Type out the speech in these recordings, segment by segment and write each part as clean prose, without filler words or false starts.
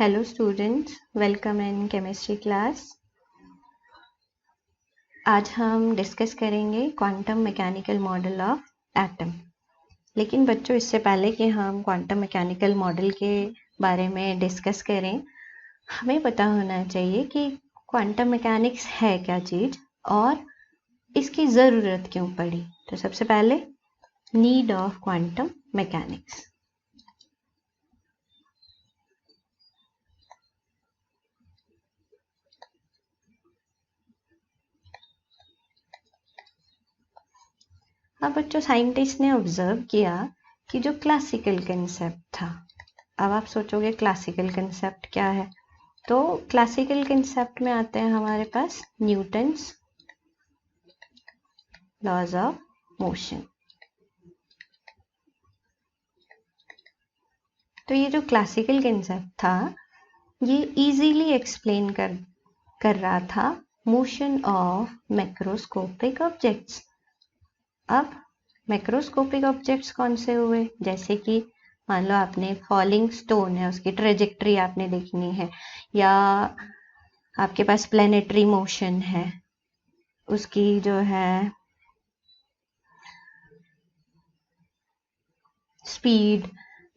Hello students, welcome in chemistry class। आज हम discuss करेंगे quantum mechanical model of atom. लेकिन बच्चों, इससे पहले कि हम क्वांटम मैकेनिकल मॉडल के बारे में डिस्कस करें, हमें पता होना चाहिए कि क्वांटम मैकेनिक्स है क्या चीज़ और इसकी ज़रूरत क्यों पड़ी। तो सबसे पहले नीड ऑफ क्वांटम मैकेनिक्स। अब बच्चों, साइंटिस्ट ने ऑब्जर्व किया कि जो क्लासिकल कंसेप्ट था, अब आप सोचोगे क्लासिकल कंसेप्ट क्या है, तो क्लासिकल कंसेप्ट में आते हैं हमारे पास न्यूटन्स लॉज ऑफ मोशन। तो ये जो क्लासिकल कंसेप्ट था, ये इजीली एक्सप्लेन कर रहा था मोशन ऑफ मैक्रोस्कोपिक ऑब्जेक्ट्स। अब मैक्रोस्कोपिक ऑब्जेक्ट्स कौन से हुए? जैसे कि मान लो आपने फॉलिंग स्टोन है, उसकी ट्रेजेक्ट्री आपने देखनी है, या आपके पास प्लैनेटरी मोशन है, उसकी जो है स्पीड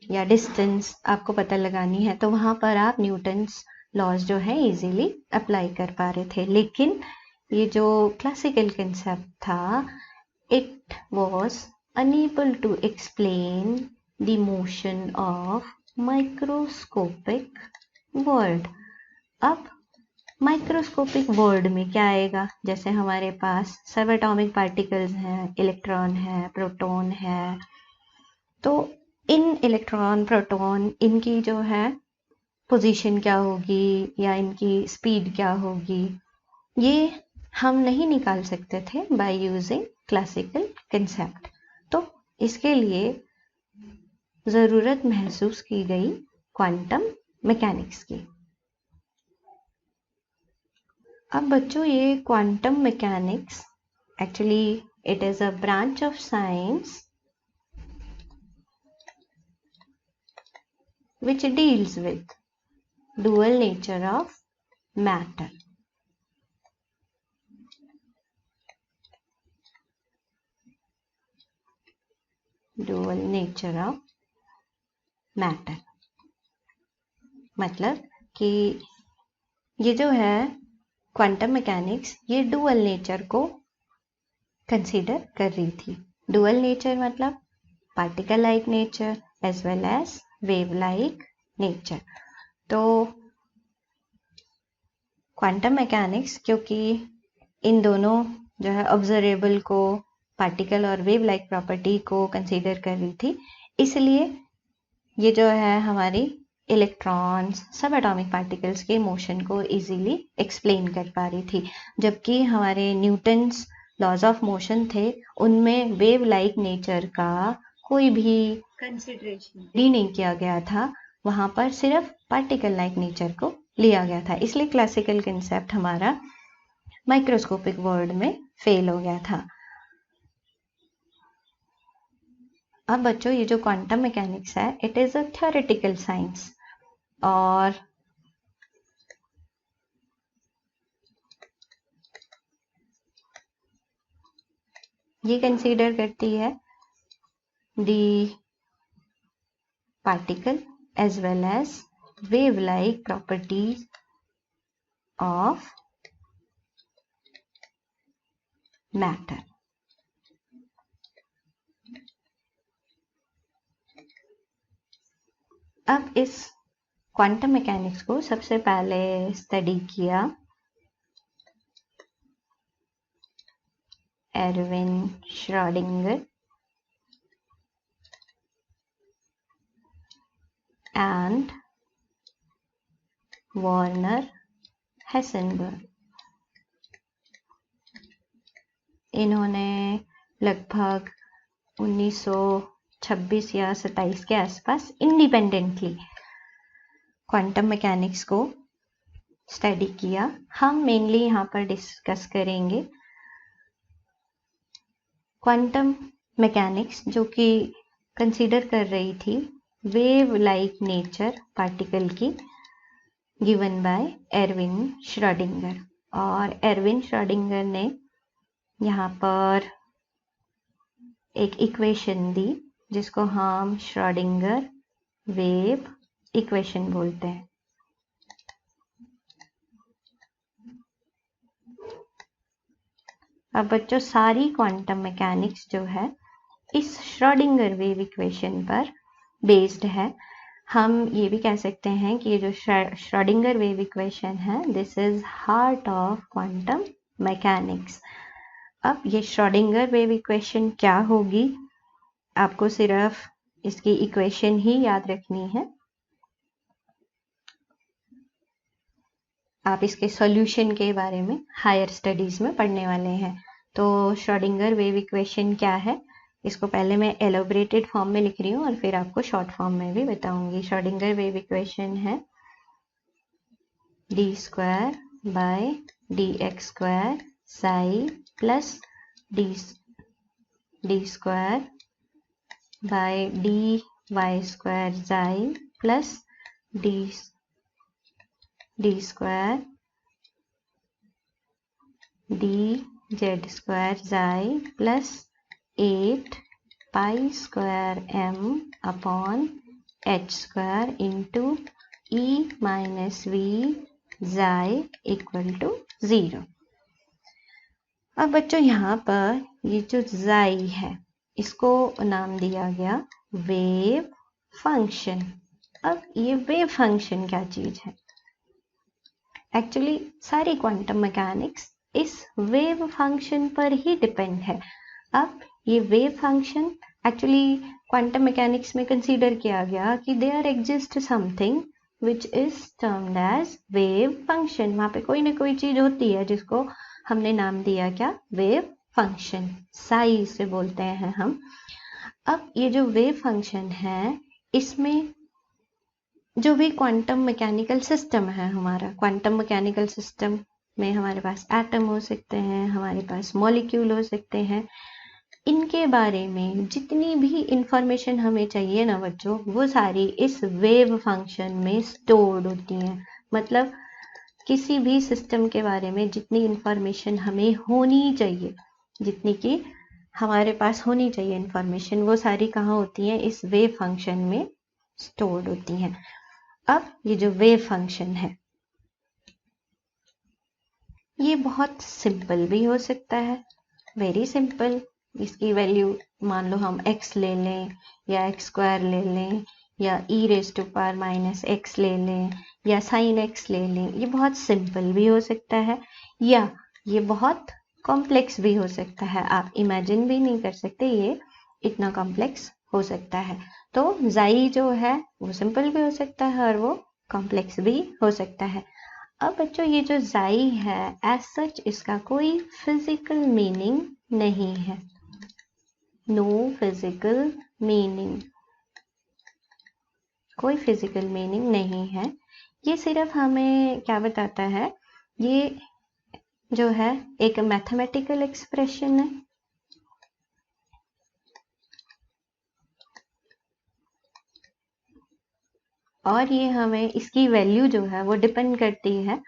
या डिस्टेंस आपको पता लगानी है, तो वहां पर आप न्यूटन्स लॉज जो है इजीली अप्लाई कर पा रहे थे। लेकिन ये जो क्लासिकल कंसेप्ट था, it was unable to explain the motion of microscopic world। अब माइक्रोस्कोपिक वर्ल्ड में क्या आएगा? जैसे हमारे पास सब एटॉमिक पार्टिकल्स हैं, इलेक्ट्रॉन है, प्रोटॉन है, तो इन इलेक्ट्रॉन प्रोटॉन इनकी जो है पोजीशन क्या होगी या इनकी स्पीड क्या होगी, ये हम नहीं निकाल सकते थे बाय यूजिंग क्लासिकल कंसेप्ट। तो इसके लिए ज़रूरत महसूस की गई क्वांटम मैकेनिक्स की। अब बच्चों, ये quantum mechanics actually it is a branch of science which deals with dual nature of matter। Dual nature of matter मतलब कि ये जो है क्वांटम मैकेनिक्स, ये डुअल नेचर को कंसीडर कर रही थी। डुअल नेचर मतलब particle like nature as well as wave like nature. तो क्वांटम मैकेनिक्स क्योंकि इन दोनों जो है ऑब्जर्वेबल को, पार्टिकल और वेव लाइक प्रॉपर्टी को कंसीडर कर रही थी, इसलिए ये जो है हमारी इलेक्ट्रॉन्स, सब एटॉमिक पार्टिकल्स के मोशन को इजीली एक्सप्लेन कर पा रही थी। जबकि हमारे न्यूटन्स लॉज ऑफ मोशन थे, उनमें वेव लाइक नेचर का कोई भी कंसिडरेशन नहीं किया गया था, वहां पर सिर्फ पार्टिकल लाइक नेचर को लिया गया था। इसलिए क्लासिकल कंसेप्ट हमारा माइक्रोस्कोपिक वर्ल्ड में फेल हो गया था। अब बच्चों, ये जो क्वांटम मैकेनिक्स है, it is a theoretical science और ये कंसीडर करती है the particle as well as wave like properties of matter. अब इस क्वांटम मैकेनिक्स को सबसे पहले स्टडी किया Erwin Schrodinger and Werner Heisenberg. इन्होंने लगभग 1926 या 27 के आसपास इंडिपेंडेंटली क्वांटम मैकेनिक्स को स्टडी किया। हम मेनली यहाँ पर डिस्कस करेंगे क्वांटम मैकेनिक्स जो कि कंसीडर कर रही थी वेव लाइक नेचर पार्टिकल की गिवन बाय एरविन श्रोडिंगर। और एरविन श्रोडिंगर ने यहाँ पर एक इक्वेशन दी जिसको हम श्रोडिंगर वेव इक्वेशन बोलते हैं। अब बच्चों सारी क्वांटम मैकेनिक्स जो है इस श्रोडिंगर वेव इक्वेशन पर बेस्ड है। हम ये भी कह सकते हैं कि ये जो श्रोडिंगर वेव इक्वेशन है this is heart of quantum mechanics. अब ये श्रोडिंगर वेव इक्वेशन क्या होगी, आपको सिर्फ इसकी इक्वेशन ही याद रखनी है। आप इसके सॉल्यूशन के बारे में हायर स्टडीज में पढ़ने वाले हैं। तो श्रोडिंगर वेव इक्वेशन क्या है, इसको पहले मैं एलोबरेटेड फॉर्म में लिख रही हूँ और फिर आपको शॉर्ट फॉर्म में भी बताऊंगी। श्रोडिंगर वेव इक्वेशन है d square by d x square psi plus d square by d y square psi plus d square d z square psi plus 8 pi square m upon h square into e minus v psi equal to 0। अब बच्चों यहाँ पर ये जो जाई है इसको नाम दिया गया वेव फंक्शन। अब ये वेव फंक्शन क्या चीज है, एक्चुअली सारी क्वांटम मैकेनिक्स इस वेव फंक्शन पर ही डिपेंड है। अब ये wave function actually quantum mechanics में कंसीडर किया गया कि there exist something which is termed as wave function. वहां पे कोई ना कोई चीज होती है जिसको हमने नाम दिया क्या, वेव फंक्शन, साई से बोलते हैं हम। अब ये जो वेव फंक्शन है इसमें जो भी क्वांटम मैकेनिकल सिस्टम है, हमारा क्वांटम मैकेनिकल सिस्टम में हमारे पास एटम हो सकते हैं, हमारे पास मॉलिक्यूल हो सकते हैं, इनके बारे में जितनी भी इंफॉर्मेशन हमें चाहिए ना बच्चों वो सारी इस वेव फंक्शन में स्टोर्ड होती हैं। मतलब किसी भी सिस्टम के बारे में जितनी इंफॉर्मेशन हमें होनी चाहिए, जितनी कि हमारे पास होनी चाहिए इंफॉर्मेशन, वो सारी कहाँ होती हैं, इस वेव फंक्शन में स्टोर्ड होती हैं। अब ये जो वेव फंक्शन है ये बहुत सिंपल भी हो सकता है, वेरी सिंपल। इसकी वैल्यू मान लो हम x ले लें या x स्क्वायर ले लें या e raise to power minus x ले लें या साइन x ले लें, ये बहुत सिंपल भी हो सकता है या ये बहुत कॉम्प्लेक्स भी हो सकता है। आप इमेजिन भी नहीं कर सकते ये इतना कॉम्प्लेक्स हो सकता है। तो जाई जो है वो सिंपल भी हो सकता है और वो कॉम्प्लेक्स भी हो सकता है। अब बच्चों ये जो जाई है एज सच इसका कोई फिजिकल मीनिंग नहीं है, नो फिजिकल मीनिंग, कोई फिजिकल मीनिंग नहीं है। ये सिर्फ हमें क्या बताता है, ये जो है एक मैथमेटिकल एक्सप्रेशन है। और ये हमें इसकी वैल्यू जो है वो डिपेंड करती है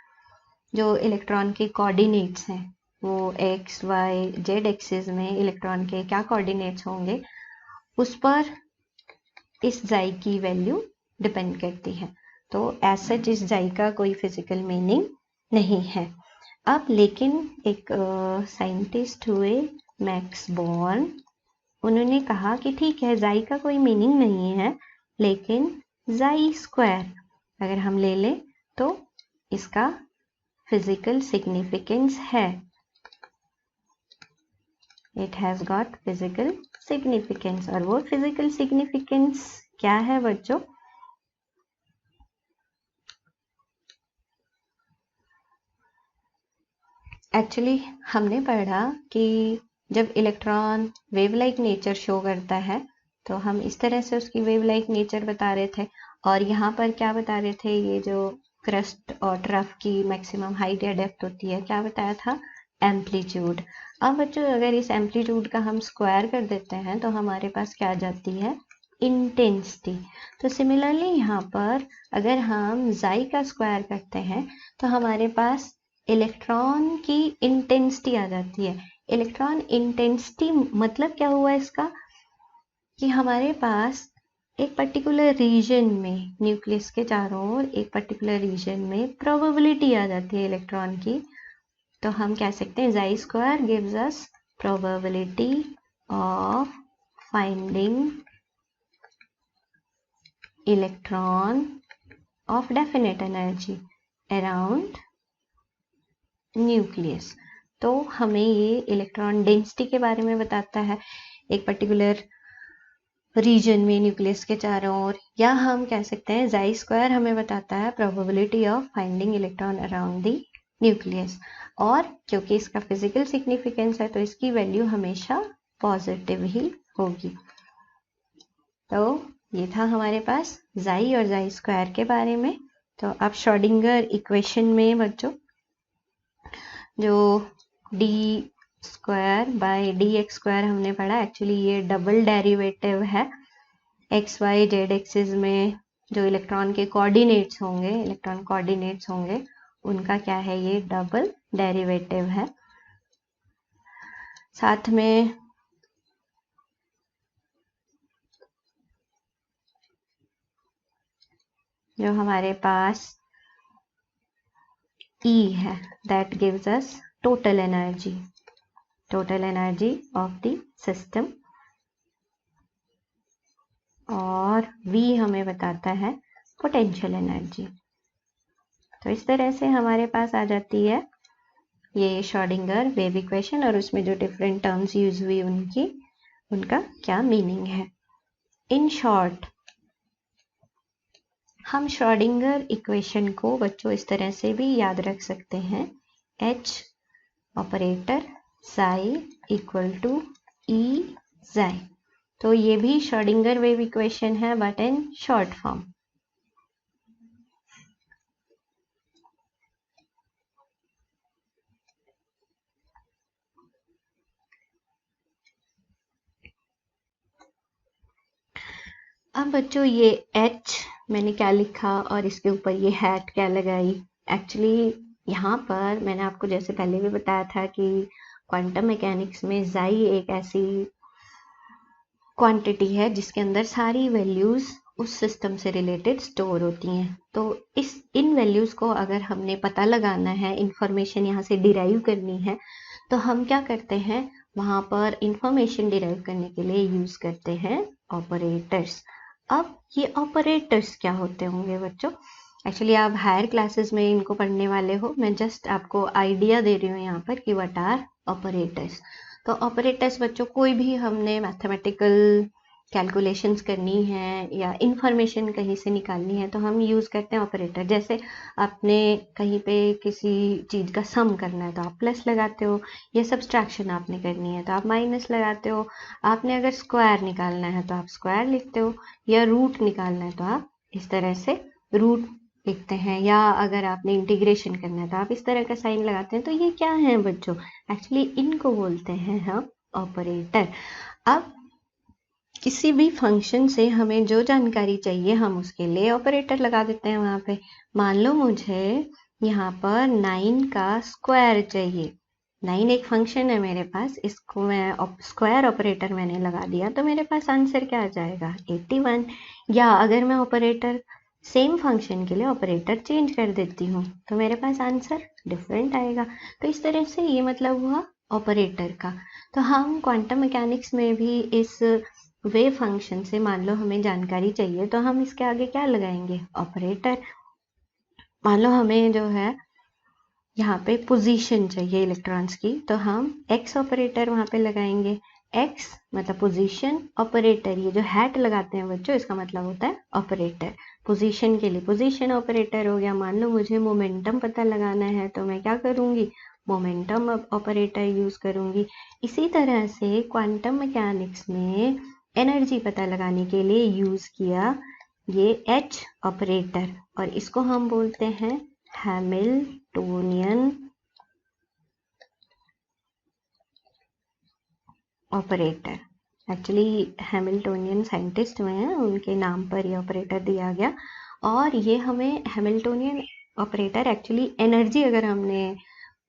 जो इलेक्ट्रॉन के कोऑर्डिनेट्स हैं, वो एक्स वाई जेड एक्सिस में इलेक्ट्रॉन के क्या कोऑर्डिनेट्स होंगे उस पर इस जाई की वैल्यू डिपेंड करती है। तो एज सच इस जाई का कोई फिजिकल मीनिंग नहीं है। अब लेकिन एक साइंटिस्ट हुए मैक्स बॉर्न, उन्होंने कहा कि ठीक है जाई का कोई मीनिंग नहीं है लेकिन जाई स्क्वायर अगर हम ले लें तो इसका फिजिकल सिग्निफिकेंस है, it has got physical significance. और वो फिजिकल सिग्निफिकेंस क्या है बच्चों, एक्चुअली हमने पढ़ा कि जब electron wave like nature show करता है तो हम इस तरह से उसकी वेव लाइक नेचर बता रहे थे। और यहाँ पर क्या बता रहे थे, ये जो क्रस्ट और ट्रफ की मैक्सिमम हाइट या डेप्थ होती है, क्या बताया था, एम्पलीट्यूड। अब बच्चों अगर इस एम्पलीट्यूड का हम स्क्वायर कर देते हैं तो हमारे पास क्या आ जाती है, इंटेंसिटी। तो सिमिलरली यहाँ पर अगर हम जाई का स्क्वायर करते हैं तो हमारे पास इलेक्ट्रॉन की इंटेंसिटी आ जाती है। इलेक्ट्रॉन इंटेंसिटी मतलब क्या हुआ इसका, कि हमारे पास एक पर्टिकुलर रीजन में, न्यूक्लियस के चारों ओर एक पर्टिकुलर रीजन में प्रोबेबिलिटी आ जाती है इलेक्ट्रॉन की। तो हम कह सकते हैं जाई square gives us probability of finding electron of definite energy around nucleus. तो हमें ये इलेक्ट्रॉन डेंसिटी के बारे में बताता है एक पर्टिकुलर रीजन में न्यूक्लियस के चारों ओर, या हम कह सकते हैं जाई स्क्वायर हमें बताता है probability of finding electron around the nucleus. और क्योंकि इसका फिजिकल सिग्निफिकेंस है तो इसकी वैल्यू हमेशा पॉजिटिव ही होगी। तो ये था हमारे पास जाई और जाई स्क्वायर के बारे में। तो अब श्रोडिंगर इक्वेशन में बच्चों जो D square by d x square हमने पढ़ा, एक्चुअली ये डबल डेरिवेटिव है। एक्स वाई जेड एक्सिस में जो इलेक्ट्रॉन के कोऑर्डिनेट्स होंगे, इलेक्ट्रॉन कोऑर्डिनेट्स होंगे, उनका क्या है, ये डबल डेरिवेटिव है। साथ में जो हमारे पास E है, that gives us total energy of the system, और V हमें बताता है पोटेंशियल एनर्जी। तो इस तरह से हमारे पास आ जाती है ये श्रोडिंगर वेव इक्वेशन, और उसमें जो डिफरेंट टर्म्स यूज हुई उनका क्या मीनिंग है। इन शॉर्ट हम श्रोडिंगर इक्वेशन को बच्चों इस तरह से भी याद रख सकते हैं, H operator psi equal to E psi. तो ये भी श्रोडिंगर वेव इक्वेशन है बट इन शॉर्ट फॉर्म। अब बच्चों ये H मैंने क्या लिखा और इसके ऊपर ये हैट क्या लगाई, एक्चुअली यहाँ पर मैंने आपको जैसे पहले भी बताया था कि क्वांटम मैकेनिक्स में जाई एक ऐसी क्वांटिटी है जिसके अंदर सारी वैल्यूज उस सिस्टम से रिलेटेड स्टोर होती हैं। तो इन वैल्यूज को अगर हमने पता लगाना है, इंफॉर्मेशन यहाँ से डिराइव करनी है, तो हम क्या करते हैं, वहाँ पर इंफॉर्मेशन डिराइव करने के लिए यूज करते हैं ऑपरेटर्स। अब ये ऑपरेटर्स क्या होते होंगे बच्चों, एक्चुअली आप हायर क्लासेस में इनको पढ़ने वाले हो, मैं जस्ट आपको आइडिया दे रही हूँ यहाँ पर कि व्हाट आर ऑपरेटर्स। तो ऑपरेटर्स बच्चों कोई भी हमने मैथमेटिकल कैलकुलेशंस करनी है या इंफॉर्मेशन कहीं से निकालनी है तो हम यूज़ करते हैं ऑपरेटर। जैसे आपने कहीं पे किसी चीज़ का सम करना है तो आप प्लस लगाते हो, या सब्सट्रैक्शन आपने करनी है तो आप माइनस लगाते हो, आपने अगर स्क्वायर निकालना है तो आप स्क्वायर लिखते हो, या रूट निकालना है तो आप इस तरह से रूट लिखते हैं, या अगर आपने इंटीग्रेशन करना है तो आप इस तरह का साइन लगाते हैं। तो ये क्या है बच्चों, एक्चुअली इनको बोलते हैं हम ऑपरेटर। अब किसी भी फंक्शन से हमें जो जानकारी चाहिए हम उसके लिए ऑपरेटर लगा देते हैं वहाँ पे। मान लो मुझे यहाँ पर 9 का स्क्वायर चाहिए, 9 एक फंक्शन है मेरे पास, इसको मैं स्क्वायर ऑपरेटर मैंने लगा दिया तो मेरे पास आंसर क्या आ जाएगा, 81। या अगर मैं ऑपरेटर सेम फंक्शन के लिए ऑपरेटर चेंज कर देती हूँ तो मेरे पास आंसर डिफरेंट आएगा। तो इस तरह से ये मतलब हुआ ऑपरेटर का। तो हम क्वांटम मैकेनिक्स में भी इस वेव फंक्शन से मान लो हमें जानकारी चाहिए तो हम इसके आगे क्या लगाएंगे, ऑपरेटर। मान लो हमें जो है यहाँ पे पोजीशन चाहिए इलेक्ट्रॉन्स की तो हम एक्स ऑपरेटर वहाँ पे लगाएंगे। एक्स मतलब पोजीशन, ऑपरेटर ये जो हैट लगाते हैं बच्चों इसका मतलब होता है ऑपरेटर। पोजीशन के लिए पोजीशन ऑपरेटर हो गया। मान लो मुझे मोमेंटम पता लगाना है तो मैं क्या करूँगी, मोमेंटम ऑपरेटर यूज करूँगी। इसी तरह से क्वांटम मैकेनिक्स में एनर्जी पता लगाने के लिए यूज किया ये एच ऑपरेटर, और इसको हम बोलते हैं Hamiltonian operator. Actually Hamiltonian scientist में है, उनके नाम पर ये ऑपरेटर दिया गया। और ये हमें हैमिल्टोनियन ऑपरेटर एक्चुअली एनर्जी अगर हमने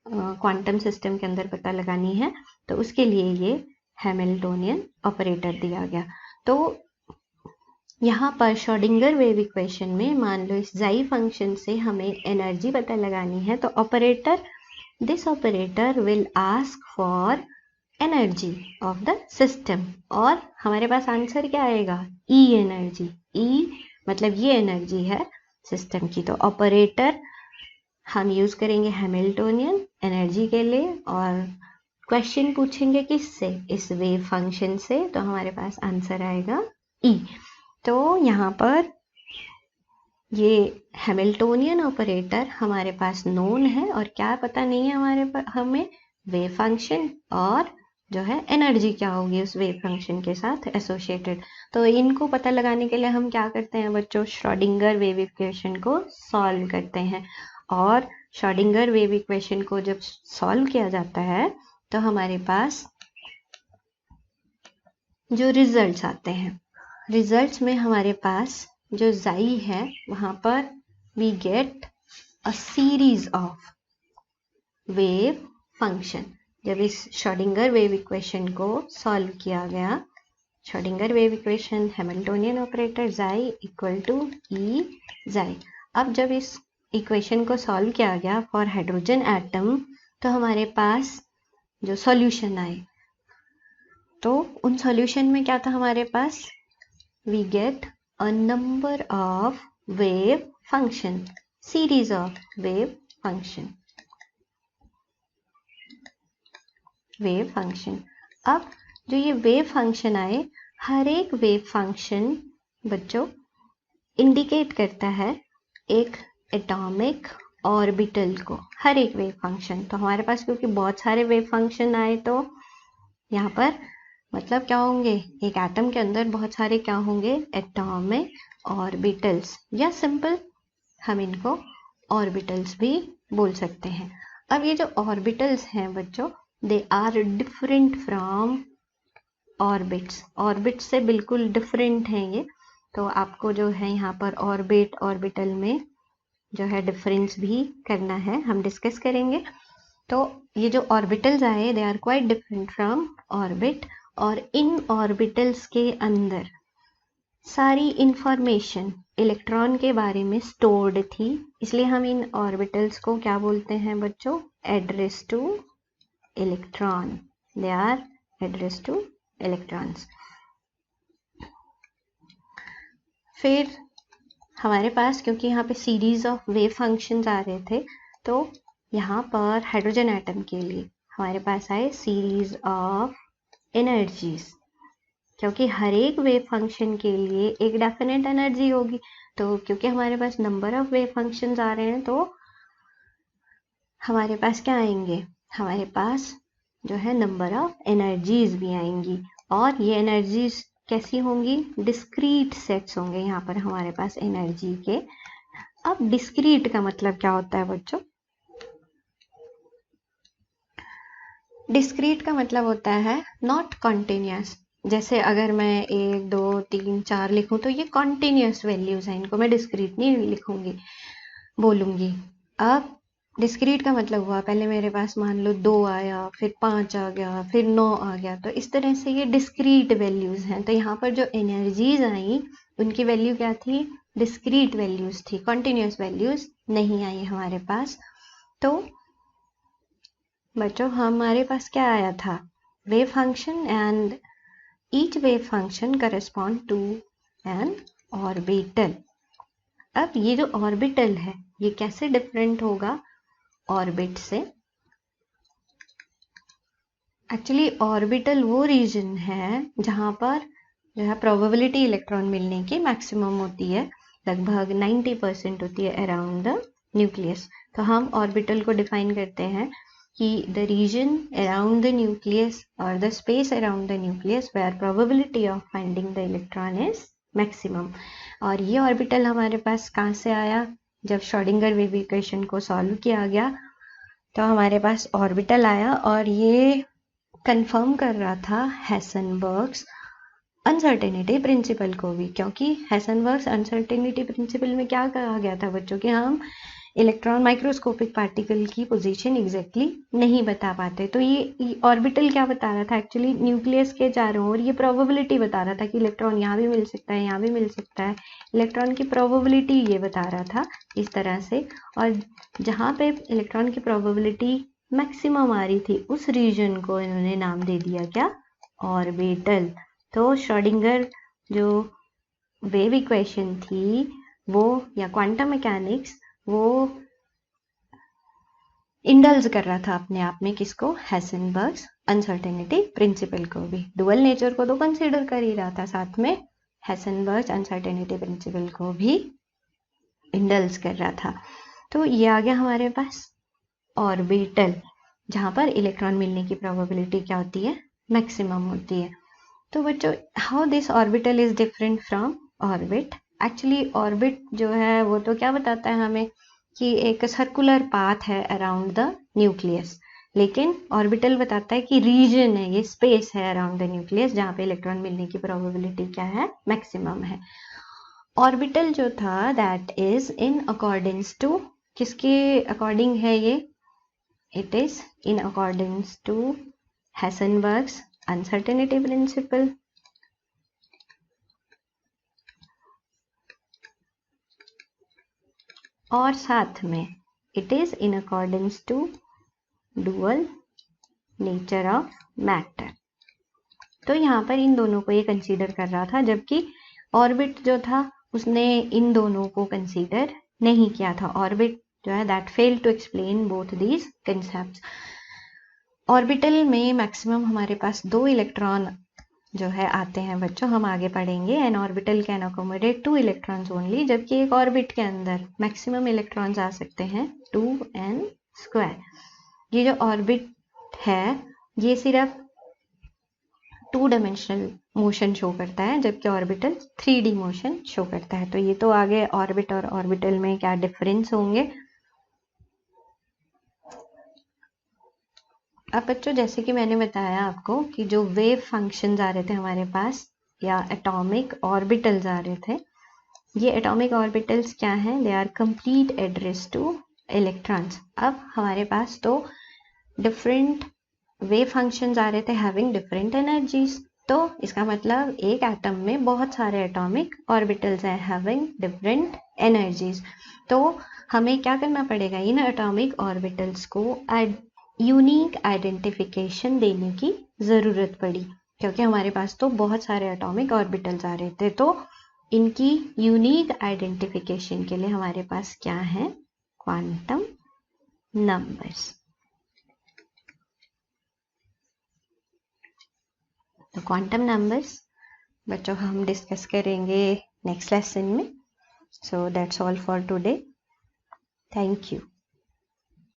क्वांटम सिस्टम के अंदर पता लगानी है तो उसके लिए ये हैमिल्टोनियन ऑपरेटर दिया गया। तो यहाँ पर श्रोडिंगर वेव इक्वेशन में मान लो इस जाई फंक्शन से हमें एनर्जी पता लगानी है, तो this operator will ask for energy of the system, और हमारे पास आंसर क्या आएगा, ई एनर्जी। ई मतलब ये एनर्जी है सिस्टम की। तो ऑपरेटर हम यूज करेंगे हैमिल्टोनियन एनर्जी के लिए, और क्वेश्चन पूछेंगे किससे, इस वेव फंक्शन से, तो हमारे पास आंसर आएगा ई। तो यहाँ पर ये हैमिल्टोनियन ऑपरेटर हमारे पास नोन है, और क्या पता नहीं है हमें वेव फंक्शन और जो है एनर्जी क्या होगी उस वेव फंक्शन के साथ एसोसिएटेड। तो इनको पता लगाने के लिए हम क्या करते हैं बच्चों, श्रोडिंगर वेव इक्वेशन को सॉल्व करते हैं। और श्रोडिंगर वेव इक्वेशन को जब सॉल्व किया जाता है तो हमारे पास जो रिजल्ट्स आते हैं, रिजल्ट्स में हमारे पास जो जाई है वहां पर we get a series of wave function. जब इस श्रोडिंगर वेव इक्वेशन को सॉल्व किया गया, Schrodinger wave equation Hamiltonian operator psi equal to E psi. अब जब इस इक्वेशन को सॉल्व किया गया फॉर हाइड्रोजन एटम, तो हमारे पास जो सॉल्यूशन आए, तो उन सॉल्यूशन में क्या था हमारे पास, we get a number of wave function, series of wave function, wave function. अब जो ये वेव फंक्शन आए, हर एक वेव फंक्शन बच्चों इंडिकेट करता है एक एटॉमिक ऑर्बिटल को, हर एक वेव फंक्शन। तो हमारे पास क्योंकि बहुत सारे वेव फंक्शन आए, तो यहाँ पर मतलब क्या होंगे, एक एटम के अंदर बहुत सारे क्या होंगे, एटॉमिक ऑर्बिटल्स, या सिंपल हम इनको ऑर्बिटल्स भी बोल सकते हैं। अब ये जो ऑर्बिटल्स हैं बच्चों, they are different from orbits, orbit से बिल्कुल डिफरेंट हैं ये। तो आपको जो है यहाँ पर ऑर्बिट ऑर्बिटल में जो है डिफरेंस भी करना है, हम डिस्कस करेंगे। तो ये जो ऑर्बिटल्स आए, they are quite different from orbit, और इन ऑर्बिटल्स के अंदर सारी इंफॉर्मेशन इलेक्ट्रॉन के बारे में स्टोर्ड थी, इसलिए हम इन ऑर्बिटल्स को क्या बोलते हैं बच्चों, address to electron, they are address to electrons. फिर हमारे पास क्योंकि यहाँ पे सीरीज ऑफ वेव फंक्शंस आ रहे थे, तो यहाँ पर हाइड्रोजन एटम के लिए हमारे पास आए सीरीज ऑफ एनर्जीज, क्योंकि हर एक वेव फंक्शन के लिए एक डेफिनेट एनर्जी होगी। तो क्योंकि हमारे पास नंबर ऑफ वेव फंक्शंस आ रहे हैं, तो हमारे पास क्या आएंगे, हमारे पास जो है नंबर ऑफ एनर्जीज भी आएंगी, और ये एनर्जीज कैसी होंगी, डिस्क्रीट सेट्स होंगे यहाँ पर हमारे पास एनर्जी के। अब डिस्क्रीट का मतलब क्या होता है बच्चों, डिस्क्रीट का मतलब होता है नॉट कॉन्टिन्यूस। जैसे अगर मैं 1 2 3 4 लिखूं तो ये कॉन्टिन्यूस वैल्यूज हैं, इनको मैं डिस्क्रीट नहीं लिखूंगी, बोलूंगी। अब डिस्क्रीट का मतलब हुआ पहले मेरे पास मान लो 2 आया, फिर 5 आ गया, फिर 9 आ गया, तो इस तरह से ये डिस्क्रीट वैल्यूज हैं। तो यहाँ पर जो एनर्जीज आई उनकी वैल्यू क्या थी, डिस्क्रीट वैल्यूज थी, कॉन्टिन्यूस वैल्यूज नहीं आई हमारे पास। तो बच्चों हमारे पास क्या आया था, wave function, and each wave function correspond to an orbital. अब ये जो ऑर्बिटल है ये कैसे डिफरेंट होगा ऑर्बिट से, एक्चुअली ऑर्बिटल वो रीजन है जहां पर जो है प्रोबेबिलिटी इलेक्ट्रॉन मिलने की मैक्सिमम होती है, लगभग 90% होती है अराउंड द न्यूक्लियस। तो हम ऑर्बिटल को डिफाइन करते हैं कि the region around the nucleus और the space around the nucleus where probability of finding the electron is maximum. और ये ऑर्बिटल हमारे पास कहाँ से आया, जब श्रोडिंगर वेव इक्वेशन को सॉल्व किया गया तो हमारे पास ऑर्बिटल आया, और ये कंफर्म कर रहा था हेसेनबर्ग्स अनसर्टेनिटी प्रिंसिपल को भी, क्योंकि हेसेनबर्ग्स अनसर्टेनिटी प्रिंसिपल में क्या कहा गया था बच्चों कि हम इलेक्ट्रॉन माइक्रोस्कोपिक पार्टिकल की पोजीशन एग्जैक्टली नहीं बता पाते। तो ये ऑर्बिटल क्या बता रहा था, एक्चुअली न्यूक्लियस के चारों ओर ये प्रोबेबिलिटी बता रहा था कि इलेक्ट्रॉन यहाँ भी मिल सकता है, यहाँ भी मिल सकता है, इलेक्ट्रॉन की प्रोबेबिलिटी ये बता रहा था इस तरह से। और जहाँ पे इलेक्ट्रॉन की प्रोबेबिलिटी मैक्सिमम आ रही थी उस रीजन को इन्होंने नाम दे दिया क्या, ऑर्बिटल। तो श्रोडिंगर जो वेव इक्वेशन थी वो, या क्वांटम मैकेनिक्स, वो इंडल्ज कर रहा था अपने आप में किसको, हेसेनबर्ग्स अनसर्टेनिटी प्रिंसिपल को भी। डुअल नेचर को तो कंसीडर कर ही रहा था, साथ में हेसेनबर्ग्स अनसर्टेनिटी प्रिंसिपल को भी इंडल्ज कर रहा था। तो ये आ गया हमारे पास ऑर्बिटल, जहां पर इलेक्ट्रॉन मिलने की प्रोबेबिलिटी क्या होती है, मैक्सिमम होती है। तो बच्चों, how this orbital is different from orbit. Actually orbit जो है वो तो क्या बताता है हमें कि एक सर्कुलर पाथ है अराउंड द न्यूक्लियस, लेकिन ऑर्बिटल बताता है कि रीजन है, ये स्पेस है अराउंड द न्यूक्लियस जहाँ पे इलेक्ट्रॉन मिलने की प्रोबेबिलिटी क्या है, मैक्सिमम है। ऑर्बिटल जो था that is in accordings to, किसके अकॉर्डिंग है ये, it is in accordings to Heisenberg's uncertainty principle. और साथ में it is in accordings to dual nature of matter. तो यहाँ पर इन दोनों को ये कंसीडर कर रहा था, जबकि ऑर्बिट जो था उसने इन दोनों को कंसीडर नहीं किया था। ऑर्बिट जो है that failed to explain both these concepts. Orbital में मैक्सिमम हमारे पास 2 इलेक्ट्रॉन जो है आते हैं बच्चों, हम आगे पढ़ेंगे। N orbital can accommodate 2 electrons only, जबकि एक ऑर्बिट के अंदर मैक्सिमम इलेक्ट्रॉन्स आ सकते हैं 2n²। ये जो ऑर्बिट है ये सिर्फ 2 डायमेंशनल मोशन शो करता है, जबकि ऑर्बिटल 3D मोशन शो करता है। तो ये तो आगे ऑर्बिट और ऑर्बिटल में क्या डिफरेंस होंगे। अब बच्चों, जैसे कि मैंने बताया आपको कि जो वेव फंक्शंस आ रहे थे हमारे पास, या एटॉमिक ऑर्बिटल्स आ रहे थे, ये एटॉमिक ऑर्बिटल्स क्या हैं, they are complete address to electrons. अब हमारे पास तो डिफरेंट वेव फंक्शंस आ रहे थे हैविंग डिफरेंट एनर्जीज। तो इसका मतलब एक एटम में बहुत सारे एटॉमिक ऑर्बिटल्स हैं हैविंग डिफरेंट एनर्जीज। तो हमें क्या करना पड़ेगा, इन एटॉमिक ऑर्बिटल्स को यूनिक आइडेंटिफिकेशन देने की ज़रूरत पड़ी, क्योंकि हमारे पास तो बहुत सारे एटॉमिक ऑर्बिटल्स आ रहे थे। तो इनकी यूनिक आइडेंटिफिकेशन के लिए हमारे पास क्या है, क्वांटम नंबर्स। तो क्वांटम नंबर्स बच्चों हम डिस्कस करेंगे नेक्स्ट लेसन में। So that's all for today. Thank you.